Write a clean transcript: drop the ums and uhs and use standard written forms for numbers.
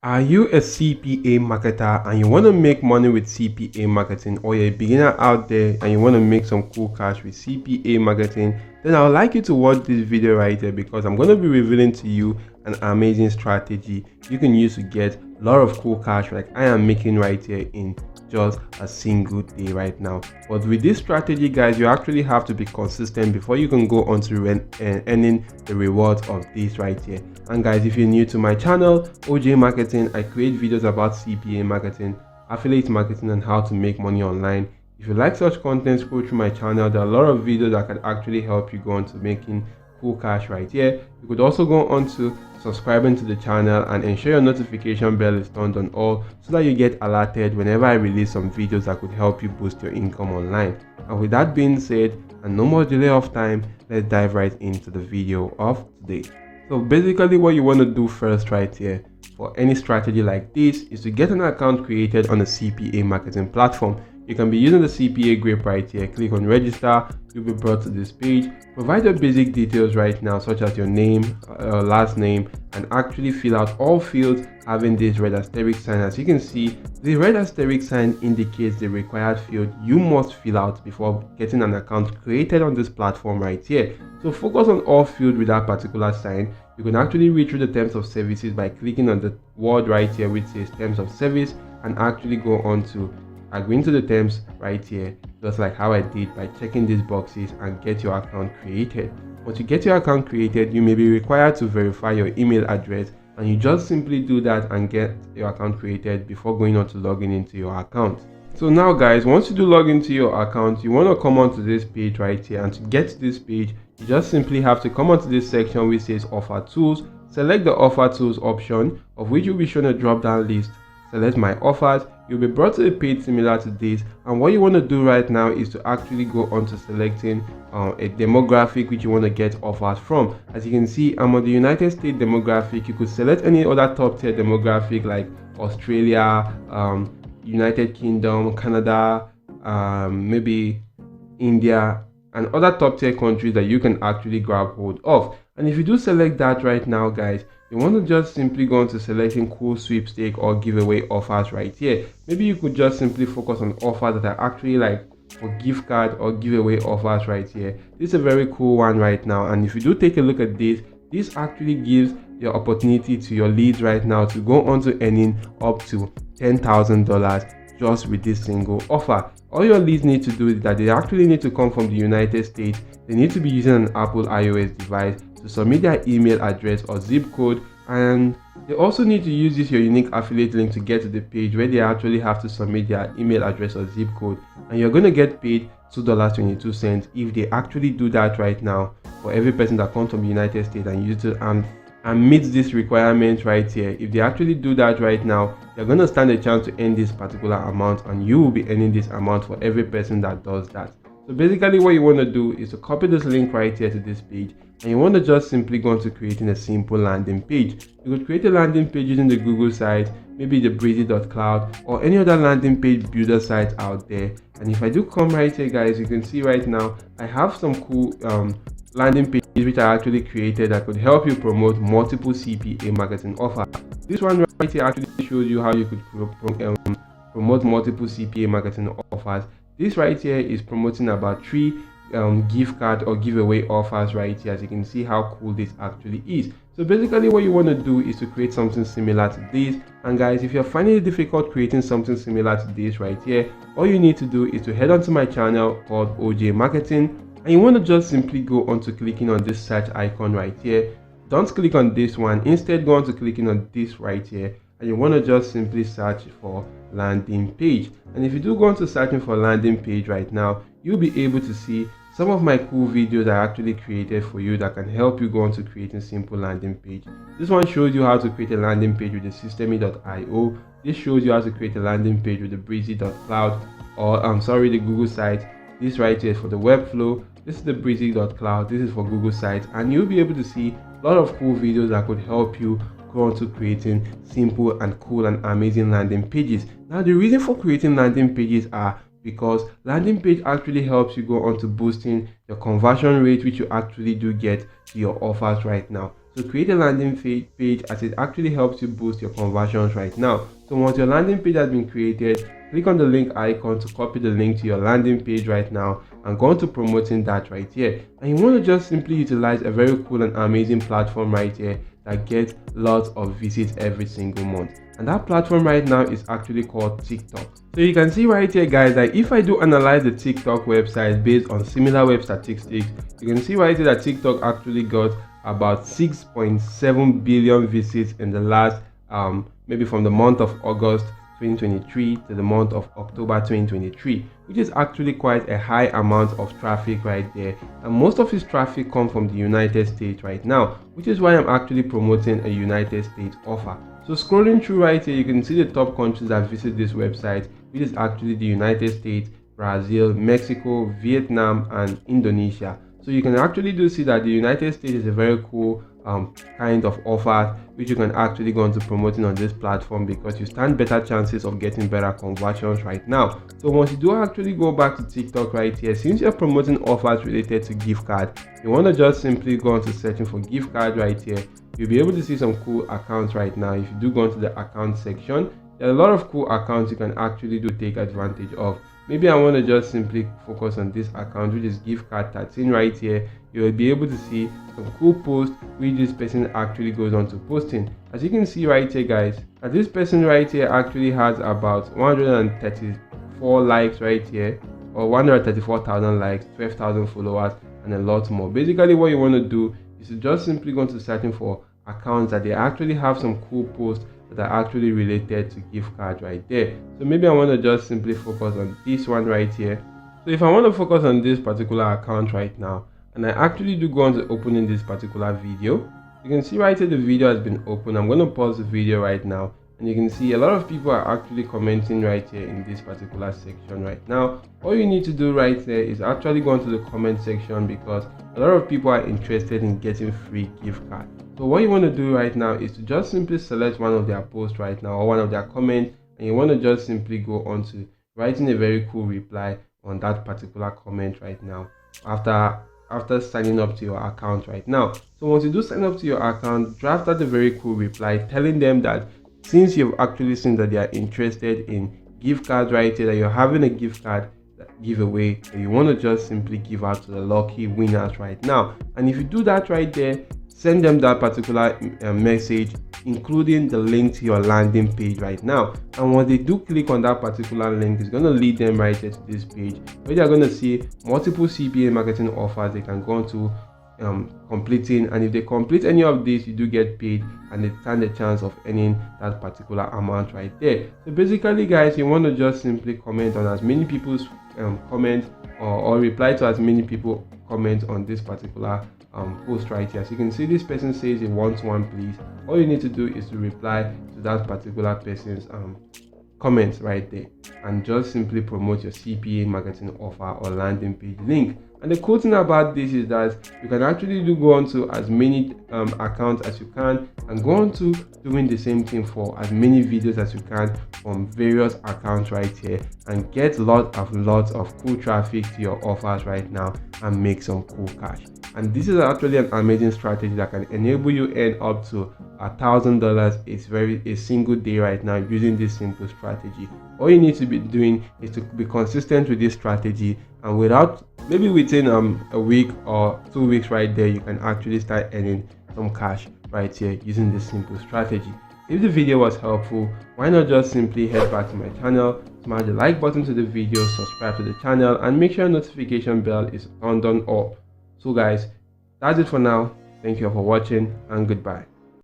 Are you a CPA marketer and you want to make money with CPA marketing, or you're a beginner out there and you want to make some cool cash with CPA marketing? Then I would like you to watch this video right here, because I'm going to be revealing to you an amazing strategy you can use to get a lot of cool cash like I am making right here in just a single day right now. But with this strategy, guys, you actually have to be consistent before you can go on to earning the rewards of this right here. And guys, if you're new to my channel, OJ Marketing, I create videos about CPA marketing, affiliate marketing, and how to make money online. If you like such content, scroll through my channel. There are a lot of videos that can actually help you go on to making cool cash right here. You could also go on to subscribing to the channel and ensure your notification bell is turned on all, so that you get alerted whenever I release some videos that could help you boost your income online. And with that being said, and no more delay of time, let's dive right into the video of today. So basically what you want to do first right here for any strategy like this is to get an account created on a CPA marketing platform. You can be using the CPAGrip right here. Click on register. You'll be brought to this page. Provide your basic details right now, such as your name, last name, and actually fill out all fields having this red asterisk sign. As you can see, the red asterisk sign indicates the required field you must fill out before getting an account created on this platform right here. So focus on all fields with that particular sign. You can actually read through the terms of services by clicking on the word right here which says terms of service, and actually go on to agreeing to the terms right here, just like how I did by checking these boxes, and get your account created. Once you get your account created, you may be required to verify your email address, and you just simply do that and get your account created before going on to logging into your account. So now guys, once you do log into your account, you want to come onto this page right here, and to get to this page, you just simply have to come onto this section which says offer tools. Select the offer tools option, of which you'll be shown a drop down list. Select my offers. You'll be brought to a page similar to this, and what you want to do right now is to actually go on to selecting a demographic which you want to get offers from. As you can see, I'm on the United States demographic. You could select any other top tier demographic like Australia, United Kingdom, Canada, maybe India, and other top tier countries that you can actually grab hold of. And if you do select that right now, guys, you want to just simply go into selecting cool sweepstake or giveaway offers right here. Maybe you could just simply focus on offers that are actually like for gift card or giveaway offers right here. This is a very cool one right now, and if you do take a look at this actually gives your opportunity to your leads right now to go on to earning up to $10,000 just with this single offer. All your leads need to do is that they actually need to come from the United States. They need to be using an Apple iOS device, to submit their email address or zip code, and they also need to use this your unique affiliate link to get to the page where they actually have to submit their email address or zip code, and you're going to get paid $2.22 if they actually do that right now for every person that comes from the United States and use it and meets this requirement right here. If they actually do that right now, you're going to stand a chance to earn this particular amount, and you will be earning this amount for every person that does that. So basically what you want to do is to copy this link right here to this page, and you want to just simply go into creating a simple landing page. You could create a landing page using the Google site, maybe the breezy.cloud, or any other landing page builder site out there. And if I do come right here, guys, you can see right now I have some cool landing pages which I actually created that could help you promote multiple CPA marketing offers. This one right here actually shows you how you could promote multiple CPA marketing offers. This right here is promoting about 3 gift card or giveaway offers right here. As you can see how cool this actually is. So basically what you want to do is to create something similar to this. And guys, if you're finding it difficult creating something similar to this right here, all you need to do is to head onto my channel called OJ Marketing, and you want to just simply go on to clicking on this search icon right here. Don't click on this one, instead go on to clicking on this right here, and you want to just simply search for landing page. And if you do go on to searching for landing page right now, you'll be able to see some of my cool videos I actually created for you that can help you go on to creating simple landing page. This one shows you how to create a landing page with the systeme.io. This shows you how to create a landing page with the breezy.cloud, or the Google site. This right here is for the Webflow. This is the breezy.cloud. This is for Google site, and you'll be able to see a lot of cool videos that could help you go on to creating simple and cool and amazing landing pages. Now the reason for creating landing pages are because landing page actually helps you go on to boosting your conversion rate, which you actually do get to your offers right now. So create a landing page, as it actually helps you boost your conversions right now. So once your landing page has been created, click on the link icon to copy the link to your landing page right now and go on to promoting that right here. And you want to just simply utilize a very cool and amazing platform right here that gets lots of visits every single month. And that platform right now is actually called TikTok. So you can see right here, guys, that if I do analyze the TikTok website based on similar web statistics, you can see right here that TikTok actually got about 6.7 billion visits in the last maybe from the month of August 2023 to the month of October 2023, which is actually quite a high amount of traffic right there. And most of his traffic comes from the United States right now, which is why I'm actually promoting a United States offer. So scrolling through right here, you can see the top countries that visit this website, which is actually the United States, Brazil, Mexico, Vietnam, and Indonesia. So you can actually do see that the United States is a very cool kind of offer which you can actually go into promoting on this platform, because you stand better chances of getting better conversions right now. So once you do actually go back to TikTok right here, since you're promoting offers related to gift card, you want to just simply go into searching for gift card right here. You'll be able to see some cool accounts right now. If you do go into the account section, there are a lot of cool accounts you can actually do take advantage of. Maybe I want to just simply focus on this account, which is gift card 13 right here. You will be able to see some cool posts which this person actually goes on to posting. As you can see right here, guys, that this person right here actually has about 134 likes right here, or 134,000 likes, 12,000 followers, and a lot more. Basically, what you want to do is to just simply go into searching for accounts that they actually have some cool posts that are actually related to gift card right there. So maybe I want to just simply focus on this one right here. So if I want to focus on this particular account right now, and I actually do go on to opening this particular video, you can see right here the video has been opened. I'm going to pause the video right now, and you can see a lot of people are actually commenting right here in this particular section right now. All you need to do right there is actually go into the comment section, because a lot of people are interested in getting free gift card. So what you want to do right now is to just simply select one of their posts right now, or one of their comments, and you want to just simply go on to writing a very cool reply on that particular comment right now after signing up to your account right now. So once you do sign up to your account, draft out a very cool reply telling them that since you've actually seen that they are interested in gift cards right here, that you're having a gift card giveaway that you want to just simply give out to the lucky winners right now. And if you do that right there, send them that particular message, including the link to your landing page right now. And when they do click on that particular link, it's going to lead them right here to this page where they're going to see multiple CPA marketing offers they can go on to completing. And if they complete any of these, you do get paid, and they stand a chance of earning that particular amount right there. So basically, guys, you want to just simply comment on as many people's comment or reply to as many people comment on this particular post right here. As you can see, this person says he wants one, please. All you need to do is to reply to that particular person's comment right there, and just simply promote your CPA marketing offer or landing page link. And the cool thing about this is that you can actually go on to as many accounts as you can, and go on to doing the same thing for as many videos as you can from various accounts right here, and get lots of cool traffic to your offers right now and make some cool cash. And this is actually an amazing strategy that can enable you earn up to $1,000 a single day right now using this simple strategy. All you need to be doing is to be consistent with this strategy, and maybe within a week or 2 weeks right there, you can actually start earning some cash right here using this simple strategy. If the video was helpful, why not just simply head back to my channel, smash the like button to the video, subscribe to the channel, and make sure notification bell is turned on all. So guys, that's it for now. Thank you all for watching, and goodbye.